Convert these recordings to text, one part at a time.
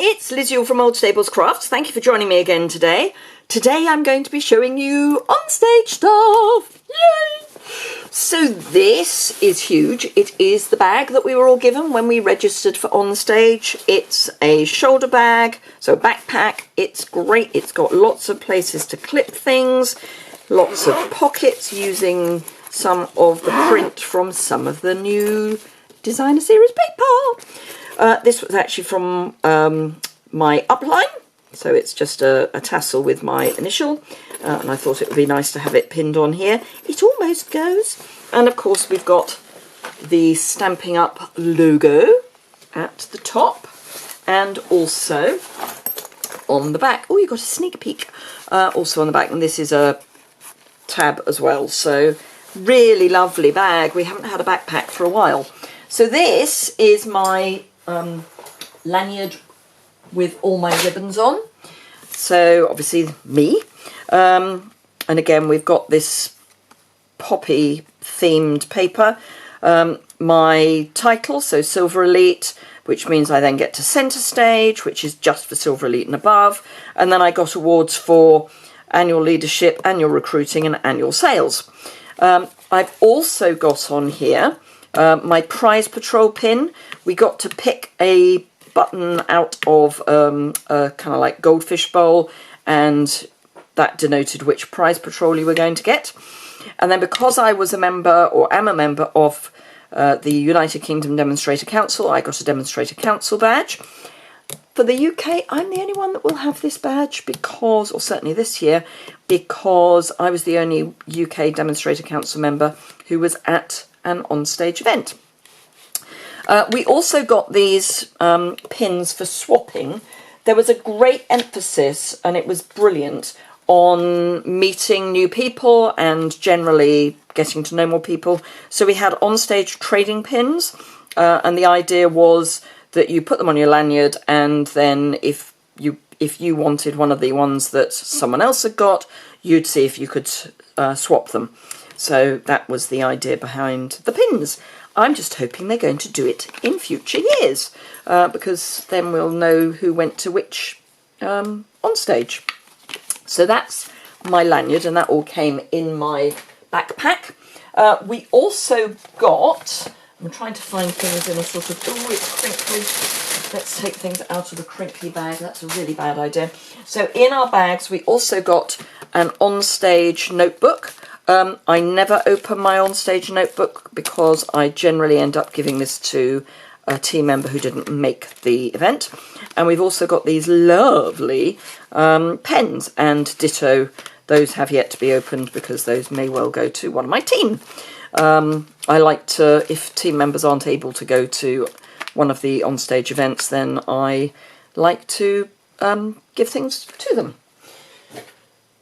it's Liz Yuille from Old Stables Crafts. Thank you for joining me again today. Today I'm going to be showing you OnStage stuff. Yay! So this is huge. It is the bag that we were all given when we registered for OnStage. It's a shoulder bag, so a backpack. It's great. It's got lots of places to clip things, lots of pockets using some of the print from some of the new designer series paper. This was actually from my upline, so it's just a tassel with my initial, and I thought it would be nice to have it pinned on here. It almost goes. And of course we've got the Stamping Up logo at the top, and also on the back. Oh, you got a sneak peek. Also on the back, and this is a tab as well. So really lovely bag. We haven't had a backpack for a while. So this is my lanyard with all my ribbons on. So obviously me. And again, we've got this poppy themed paper. My title, so Silver Elite, which means I then get to CentreStage, which is just for Silver Elite and above. And then I got awards for annual leadership, annual recruiting and annual sales. I've also got on here my prize patrol pin. We got to pick a button out of a kind of like goldfish bowl, and that denoted which prize patrol you were going to get. And then because I was a member, or am a member of the United Kingdom Demonstrator Council, I got a Demonstrator Council badge. For the UK, I'm the only one that will have this badge because, or certainly this year, because I was the only UK Demonstrator Council member who was at an OnStage event. We also got these pins for swapping. There was a great emphasis, and it was brilliant, on meeting new people and generally getting to know more people. So we had OnStage trading pins, and the idea was that you put them on your lanyard, and then if you wanted one of the ones that someone else had got, you'd see if you could swap them. So that was the idea behind the pins. I'm just hoping they're going to do it in future years, because then we'll know who went to which OnStage. So that's my lanyard, and that all came in my backpack. We also got, I'm trying to find things in a sort of, oh, it's crinkly. Let's take things out of the crinkly bag. That's a really bad idea. So in our bags, we also got an OnStage notebook. I never open my OnStage notebook because I generally end up giving this to a team member who didn't make the event. And we've also got these lovely pens, and ditto, those have yet to be opened because those may well go to one of my team. I like to, if team members aren't able to go to one of the OnStage events, then I like to give things to them.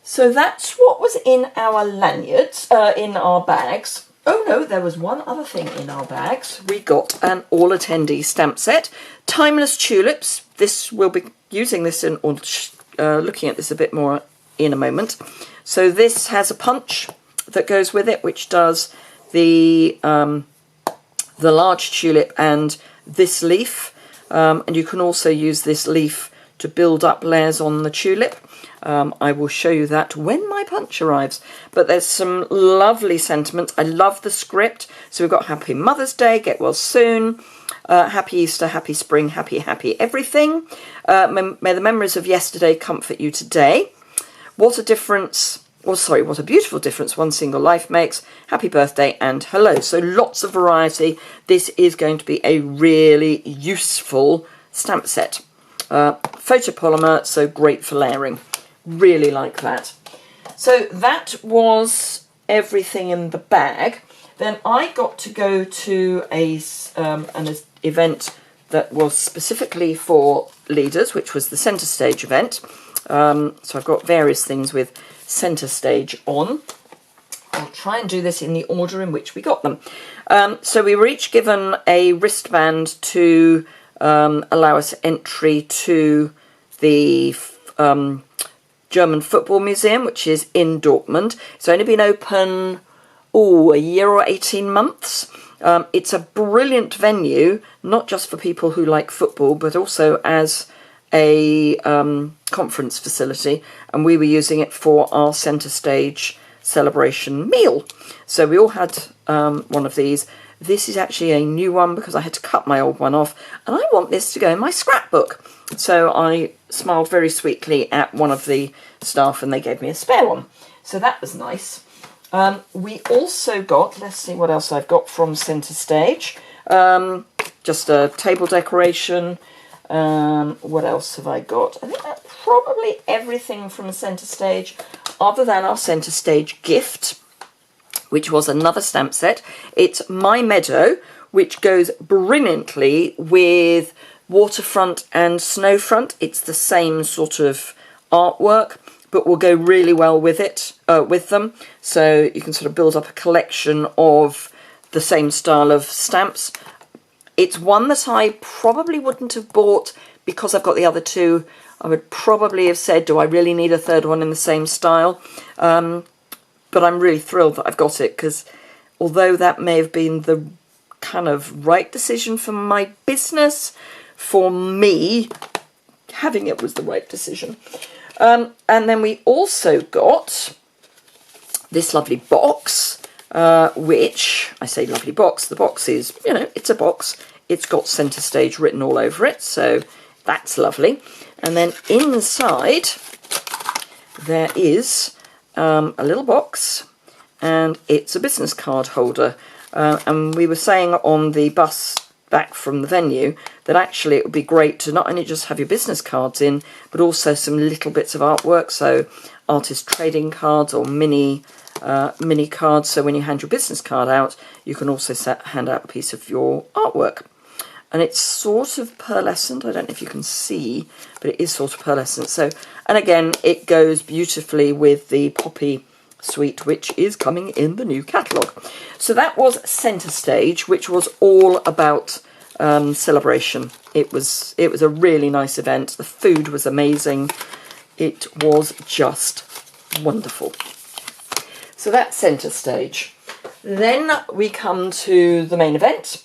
So that's what was in our lanyards, in our bags. Oh no, there was one other thing in our bags. We got an all attendee stamp set. Timeless tulips. This, we'll be using this in, or looking at this a bit more in a moment. So this has a punch that goes with it, which does the large tulip and this leaf. And you can also use this leaf to build up layers on the tulip. I will show you that when my punch arrives. But there's some lovely sentiments. I love the script. So we've got Happy Mother's Day, get well soon, Happy Easter, Happy Spring, Happy everything. May the memories of yesterday comfort you today. What a difference, or sorry, what a beautiful difference one single life makes. Happy birthday and hello. So lots of variety. This is going to be a really useful stamp set. Photopolymer, so great for layering. Really like that. So that was everything in the bag. Then I got to go to an event that was specifically for leaders, which was the CentreStage event. So I've got various things with CentreStage on. I'll try and do this in the order in which we got them. So we were each given a wristband to allow us entry to the German Football Museum, which is in Dortmund. It's only been open, a year or 18 months. It's a brilliant venue, not just for people who like football, but also as a conference facility, and we were using it for our CentreStage celebration meal. So we all had one of these. This is actually a new one because I had to cut my old one off, and I want this to go in my scrapbook. So I smiled very sweetly at one of the staff and they gave me a spare one. So that was nice. We also got, let's see what else I've got from CentreStage. Just a table decoration. What else have I got? I think that's probably everything from CentreStage, other than our CentreStage gift, which was another stamp set. It's My Meadow, which goes brilliantly with waterfront and snowfront. It's the same sort of artwork, but will go really well with it, with them. So you can sort of build up a collection of the same style of stamps. It's one that I probably wouldn't have bought because I've got the other two. I would probably have said, do I really need a third one in the same style? But I'm really thrilled that I've got it, because although that may have been the kind of right decision for my business, for me, having it was the right decision. And then we also got this lovely box, which, I say lovely box, the box is, you know, it's a box. It's got CentreStage written all over it, so that's lovely. And then inside there is a little box, and it's a business card holder. And we were saying on the bus back from the venue that actually it would be great to not only just have your business cards in, but also some little bits of artwork, so artist trading cards or mini cards, so when you hand your business card out, you can also hand out a piece of your artwork. And it's sort of pearlescent. I don't know if you can see, but it is sort of pearlescent. So, and again, it goes beautifully with the Poppy suite, which is coming in the new catalogue. So that was CentreStage, which was all about celebration. It was a really nice event. The food was amazing. It was just wonderful. So that's CentreStage. Then we come to the main event,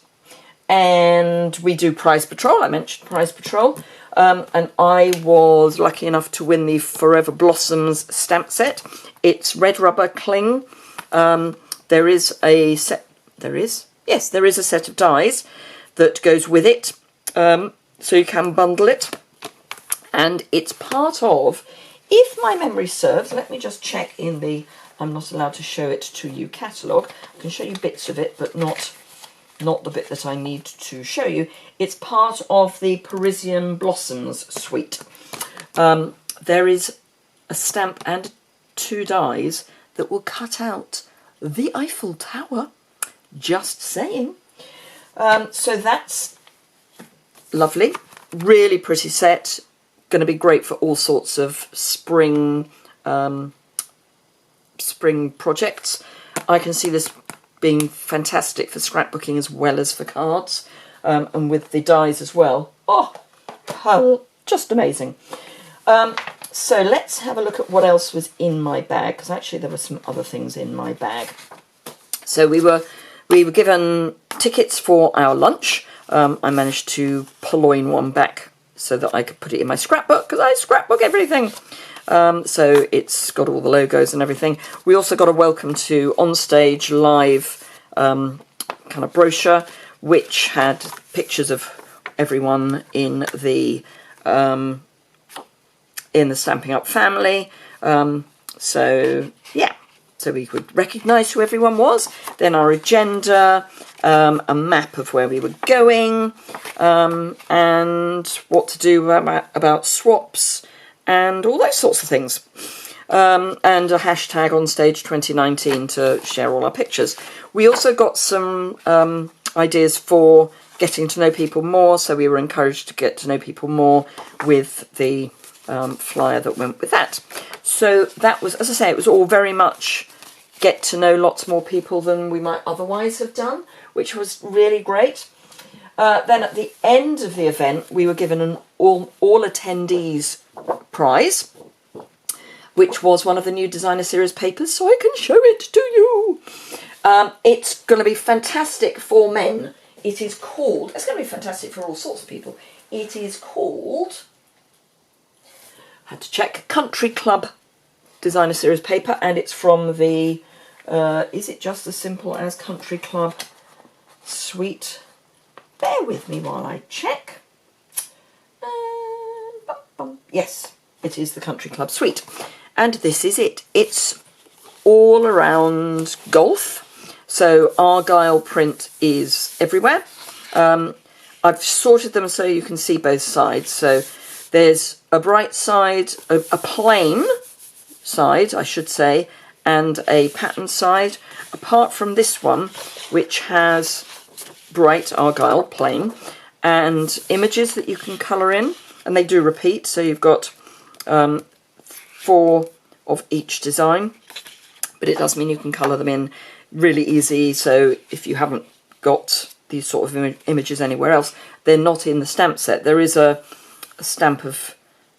and we do Prize Patrol. I mentioned Prize Patrol, and I was lucky enough to win the Forever Blossoms stamp set. It's red rubber cling. There is a set. Yes, there is a set of dies that goes with it, so you can bundle it, and it's part of, if my memory serves, let me just check in the, I'm not allowed to show it to you catalogue. I can show you bits of it, but not the bit that I need to show you. It's part of the Parisian Blossoms suite. There is a stamp and 2 dies that will cut out the Eiffel Tower. Just saying. So that's lovely. Really pretty set. Going to be great for all sorts of spring projects. I can see this being fantastic for scrapbooking as well as for cards, and with the dies as well. Oh, just amazing. So let's have a look at what else was in my bag, because actually there were some other things in my bag. So we were given tickets for our lunch. I managed to purloin one back so that I could put it in my scrapbook, because I scrapbook everything. So it's got all the logos and everything. We also got a welcome to OnStage live kind of brochure, which had pictures of everyone in the Stamping Up family. So yeah, so we could recognise who everyone was. Then our agenda, a map of where we were going, and what to do about swaps, and all those sorts of things. And a hashtag OnStage 2019 to share all our pictures. We also got some ideas for getting to know people more, so we were encouraged to get to know people more with the flyer that went with that. So that was, as I say, it was all very much get to know lots more people than we might otherwise have done, which was really great. Then at the end of the event, we were given an all attendees prize, which was one of the new designer series papers, so I can show it to you. It's going to be fantastic for men. It's going to be fantastic for all sorts of people. It is called had to check, Country Club Designer Series paper, and it's from the, is it just as simple as Country Club Suite? Bear with me while I check. Yes, it is the Country Club Suite. And this is it. It's all around golf. So Argyle print is everywhere. I've sorted them so you can see both sides. So there's a bright side, a plain side, I should say, and a pattern side, apart from this one, which has bright Argyle plain and images that you can colour in, and they do repeat, so you've got 4 of each design, but it does mean you can colour them in really easy. So if you haven't got these sort of images anywhere else, they're not in the stamp set. There is a stamp of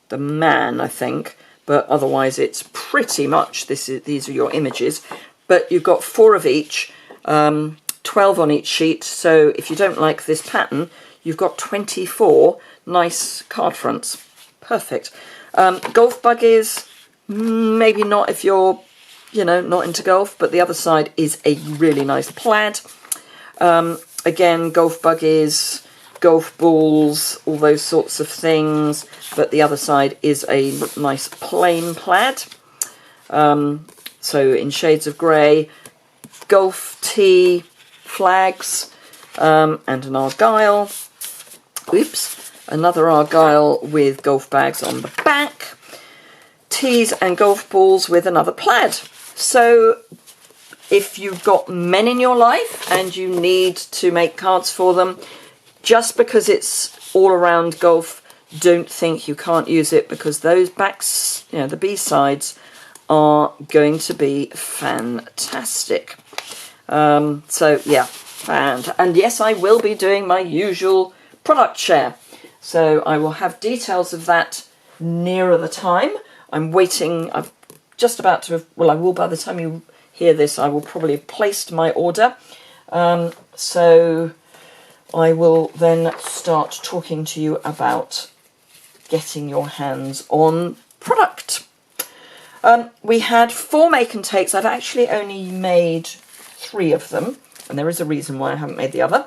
the man, I think, but otherwise it's pretty much these are your images. But you've got 4 of each, 12 on each sheet, so if you don't like this pattern, you've got 24 nice card fronts. Perfect. Golf buggies, maybe not if you're, not into golf, but the other side is a really nice plaid. Again, golf buggies, golf balls, all those sorts of things, but the other side is a nice plain plaid. So in shades of grey, golf tee, flags, and an Argyle. Oops, another Argyle with golf bags on the back. Tees and golf balls with another plaid. So if you've got men in your life and you need to make cards for them, just because it's all around golf, don't think you can't use it, because those backs, the B-sides, are going to be fantastic. So yeah, and yes, I will be doing my usual product share. So I will have details of that nearer the time. I'm waiting. I'm just about to, well, I will, by the time you hear this, I will probably have placed my order. So I will then start talking to you about getting your hands on product. We had 4 make and takes. I've actually only made 3 of them, and there is a reason why I haven't made the other,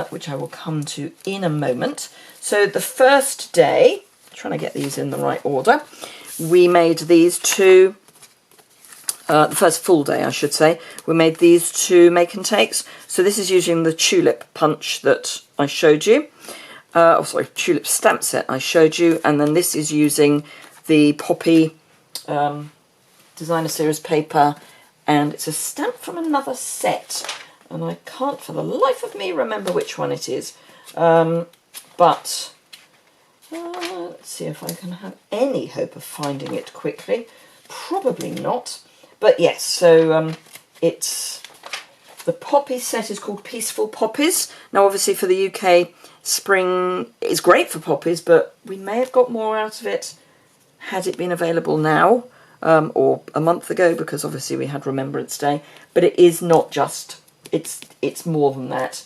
which I will come to in a moment. So the first day, trying to get these in the right order, we made these 2, the first full day I should say, we made these 2 make and takes. So this is using the tulip punch that I showed you, tulip stamp set I showed you, and then this is using the poppy designer series paper, and it's a stamp from another set, and I can't for the life of me remember which one it is, but let's see if I can have any hope of finding it quickly. Probably not, but yes, so it's the poppy set is called Peaceful Poppies. Now obviously for the UK, spring is great for poppies, but we may have got more out of it had it been available now, or a month ago, because obviously we had Remembrance Day. But it is not just, it's more than that.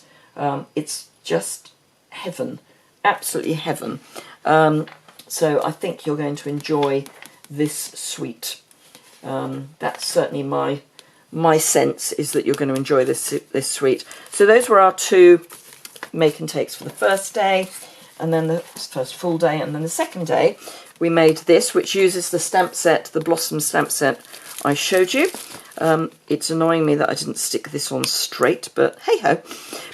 It's just heaven, absolutely heaven. So I think you're going to enjoy this suite. That's certainly my sense, is that you're going to enjoy this suite. So those were our 2 make and takes for the first day, and then the first full day, and then the second day we made this, which uses the stamp set, the Blossom stamp set I showed you. It's annoying me that I didn't stick this on straight, but hey-ho.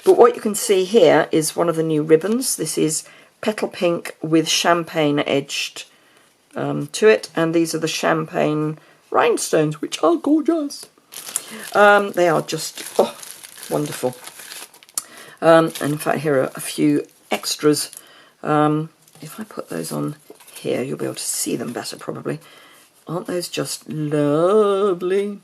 But what you can see here is one of the new ribbons. This is Petal Pink with champagne edged to it, and these are the champagne rhinestones, which are gorgeous. They are just wonderful. And in fact, here are a few extras. If I put those on here, you'll be able to see them better probably. Aren't those just lovely?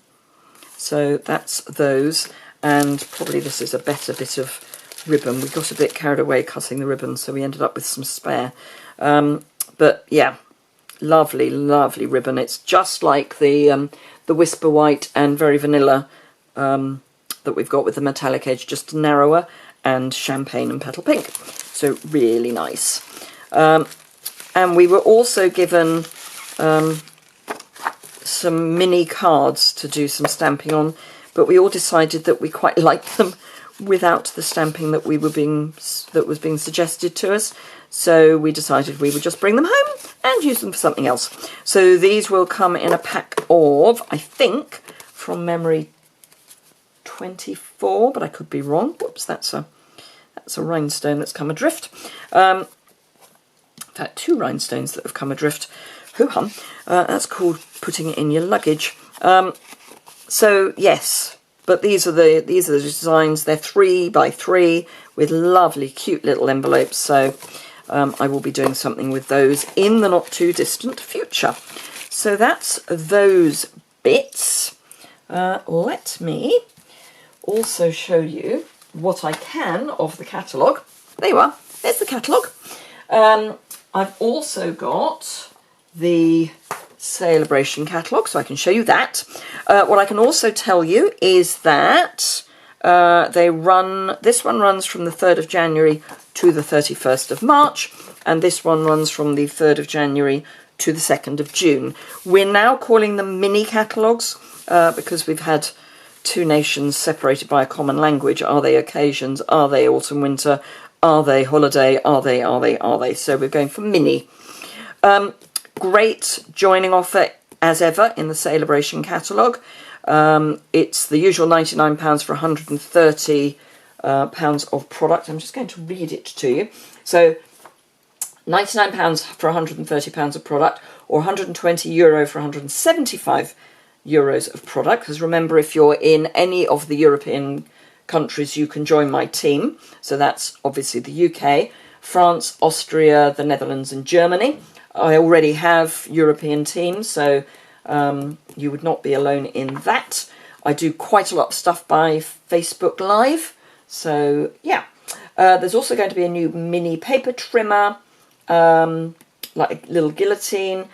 So that's those, and probably this is a better bit of ribbon. We got a bit carried away cutting the ribbon, so we ended up with some spare. But yeah, lovely, lovely ribbon. It's just like the Whisper White and Very Vanilla that we've got with the metallic edge, just narrower, and Champagne and Petal Pink. So really nice. And we were also given some mini cards to do some stamping on, but we all decided that we quite liked them without the stamping that was being suggested to us. So we decided we would just bring them home and use them for something else. So these will come in a pack of, I think, from memory, 24, but I could be wrong. Whoops, that's a rhinestone that's come adrift. In fact, 2 rhinestones that have come adrift. Hoo-hum. That's called putting it in your luggage. So yes, but these are the designs. They're 3 by 3 with lovely, cute little envelopes. So I will be doing something with those in the not too distant future. So that's those bits. Let me also show you what I can of the catalogue. There you are. There's the catalogue. I've also got the Celebration catalogue, so I can show you that. What I can also tell you is that this one runs from the 3rd of January to the 31st of March, and this one runs from the 3rd of January to the 2nd of June. We're now calling them mini catalogues because we've had 2 nations separated by a common language. Are they occasions? Are they autumn, winter? Are they holiday? Are they? So we're going for mini. Great joining offer as ever in the Celebration catalogue. It's the usual £99 for £130 of product. I'm just going to read it to you. So £99 for £130 of product, or €120 for €175 of product. Because remember, if you're in any of the European countries, you can join my team. So that's obviously the UK, France, Austria, the Netherlands and Germany. I already have European teams, so you would not be alone in that. I do quite a lot of stuff by Facebook Live. So yeah, there's also going to be a new mini paper trimmer, like a little guillotine.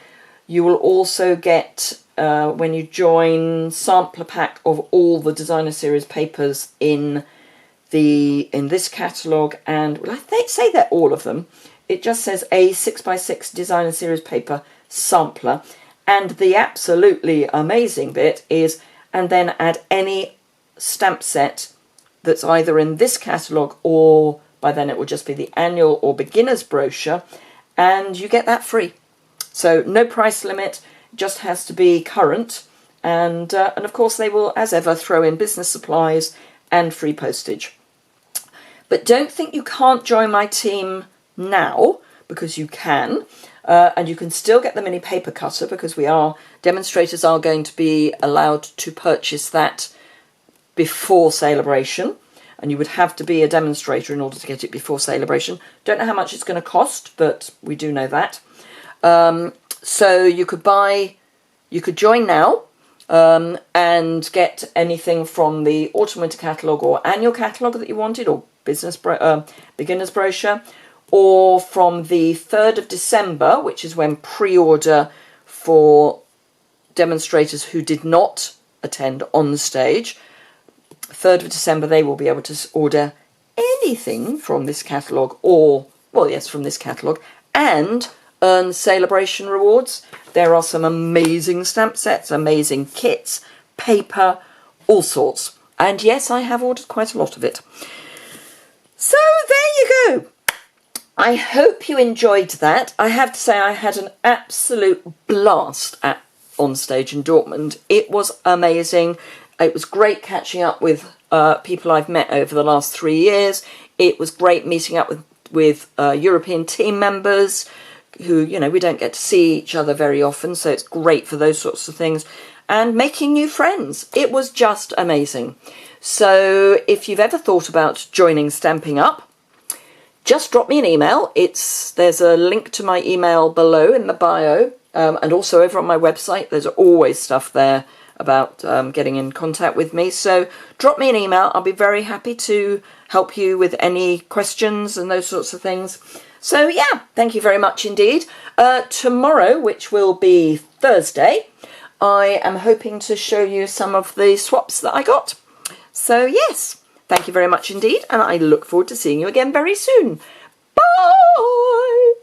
You will also get, when you join, sampler pack of all the designer series papers in this catalogue, and well, I say they're all of them. It just says a 6x6 designer series paper sampler, and the absolutely amazing bit is, and then add any stamp set that's either in this catalogue, or by then it will just be the annual or beginner's brochure, and you get that free. So no price limit, just has to be current, and of course they will, as ever, throw in business supplies and free postage. But don't think you can't join my team now, because you can, and you can still get the mini paper cutter, because demonstrators are going to be allowed to purchase that before Celebration, and you would have to be a demonstrator in order to get it before Celebration. Don't know how much it's going to cost, but we do know that. So you could join now and get anything from the autumn winter catalogue or annual catalogue that you wanted, or beginner's brochure, or from the 3rd of December, which is when pre-order for demonstrators who did not attend OnStage, 3rd of December, they will be able to order anything from this catalogue, or, well, yes, from this catalogue, and earn Celebration rewards. There are some amazing stamp sets, amazing kits, paper, all sorts. And yes, I have ordered quite a lot of it. So there you go. I hope you enjoyed that. I have to say I had an absolute blast at OnStage in Dortmund. It was amazing. It was great catching up with people I've met over the last 3 years. It was great meeting up with European team members who, we don't get to see each other very often, so it's great for those sorts of things. And making new friends. It was just amazing. So if you've ever thought about joining Stamping Up, just drop me an email. There's a link to my email below in the bio, and also over on my website. There's always stuff there about getting in contact with me. So drop me an email. I'll be very happy to help you with any questions and those sorts of things. So yeah, thank you very much indeed. Tomorrow, which will be Thursday, I am hoping to show you some of the swaps that I got. So yes, thank you very much indeed, and I look forward to seeing you again very soon. Bye!